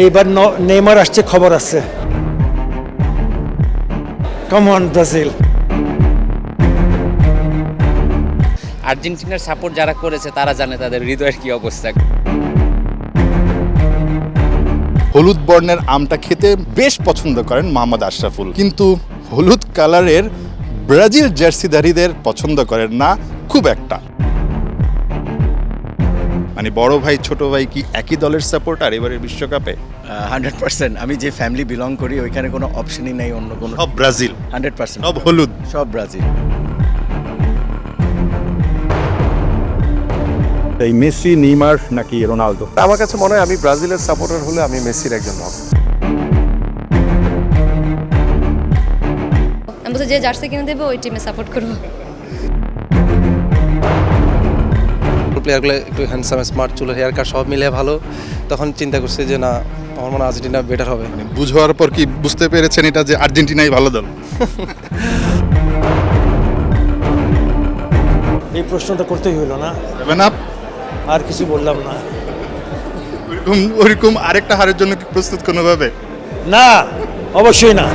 এইবার নেইমার আসছে, খবর আছে। Come on Brazil. আর্জেন্টিনার সাপোর্ট যারা করেছে তারা জানে তাদের হৃদয়ের কি অবস্থা। হলুদ বর্ণের আমটা খেতে বেশ পছন্দ করেন মোহাম্মদ আশরাফুল, কিন্তু হলুদ কালারের ব্রাজিল জার্সিধারীদের পছন্দ করেন না খুব একটা। মানে বড় ভাই ছোট ভাই কি একই দলের সাপোর্টার এবারের বিশ্বকাপে? 100%। আমি যে ফ্যামিলি বিলং করি ওইখানে কোনো অপশনই নাই অন্য কোনো। সব ব্রাজিল, 100% সব হলুদ, সব ব্রাজিল। এই মেসি, নেইমার নাকি রোনালদো? আমার কাছে মনে হয় আমি ব্রাজিলের সাপোর্টার হলে আমি মেসির একজন ভক্ত। আমি বলছি যে জার্সি কিনে দেবে ওই টিমে সাপোর্ট করবো। প্লেয়ারগুলো একটু হ্যান্ডসাম, স্মার্ট, চুল, হেয়ার কাট সব মিলে ভালো। তখন চিন্তা করছে যে না, আমার মনে হয় আর্জেন্টিনা বেটার হবে। বুঝার পর কি বুঝতে পেরেছেন এটা যে আর্জেন্টিনাই ভালো দল? এই প্রশ্নটা করতেই হইল না, সেভেন আপ আর কিছু বললাম না। ওরকম আরেকটা হারের জন্য কি প্রস্তুত কোনোভাবে? না, অবশ্যই না।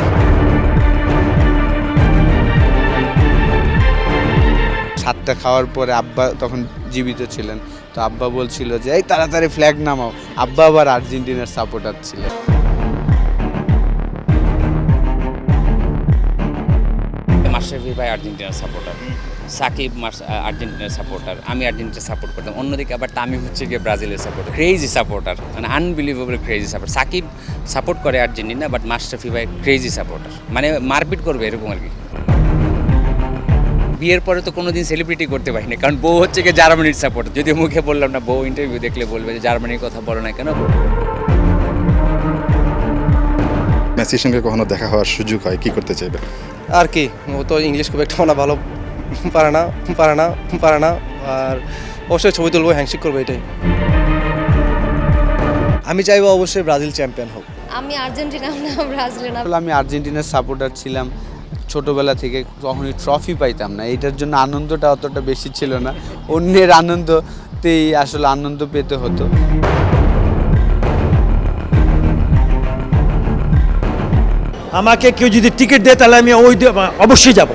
সাতটা খাওয়ার পরে আব্বা তখন জীবিত ছিলেন, তো আব্বা বলছিল যে এই তাড়াতাড়ি ফ্ল্যাগ নামাও। আব্বা আবার আর্জেন্টিনার সাপোর্টার ছিলেন। মাশরাফি ভাই আর্জেন্টিনার সাপোর্টার, সাকিব আর্জেন্টিনার সাপোর্টার, আমি আর্জেন্টিনা সাপোর্ট করতাম। অন্যদিকে আবার তামিম হচ্ছে গিয়ে ব্রাজিলের সাপোর্টার, ক্রেজি সাপোর্টার, মানে unbelievable crazy support. Shakib support করে আর্জেন্টিনা, বাট মাশরাফি ভাই ক্রেজি সাপোর্টার, মানে মারপিট করবে এরকম আর কি। বিয়ের পরে তো কোনোদিন সেলিব্রিটি করতে পারিনি, কারণ বউ হচ্ছে গিয়ে জার্মানির সাপোর্টার। যদি মুখে বললাম না, বউ ইন্টারভিউ দেখলে বলবে যে জার্মানির কথা বলো না কেন। মেসির সঙ্গে কখনো দেখা হওয়ার সুযোগ হয়, কি করতে চাইবে? আর কি, ও তো ইংলিশ খুব একটা ভালো পারে না। আর অবশ্যই ছবি তুলবো, হ্যান্ডশেক করবো, এটাই। আমি চাইবো অবশ্যই ব্রাজিল চ্যাম্পিয়ন হোক। আমি আর্জেন্টিনা না, ব্রাজিলে না। আসলে আমি আর্জেন্টিনার সাপোর্টার ছিলাম ছোটবেলা থেকে, কখনোই ট্রফি পাইতাম না। এটার জন্য আনন্দটা অতটা বেশি ছিল না, অন্যের আনন্দতেই আসলে আনন্দ পেতে হতো। আমাকে কেউ যদি টিকিট দেয় তাহলে আমি অবশ্যই যাব।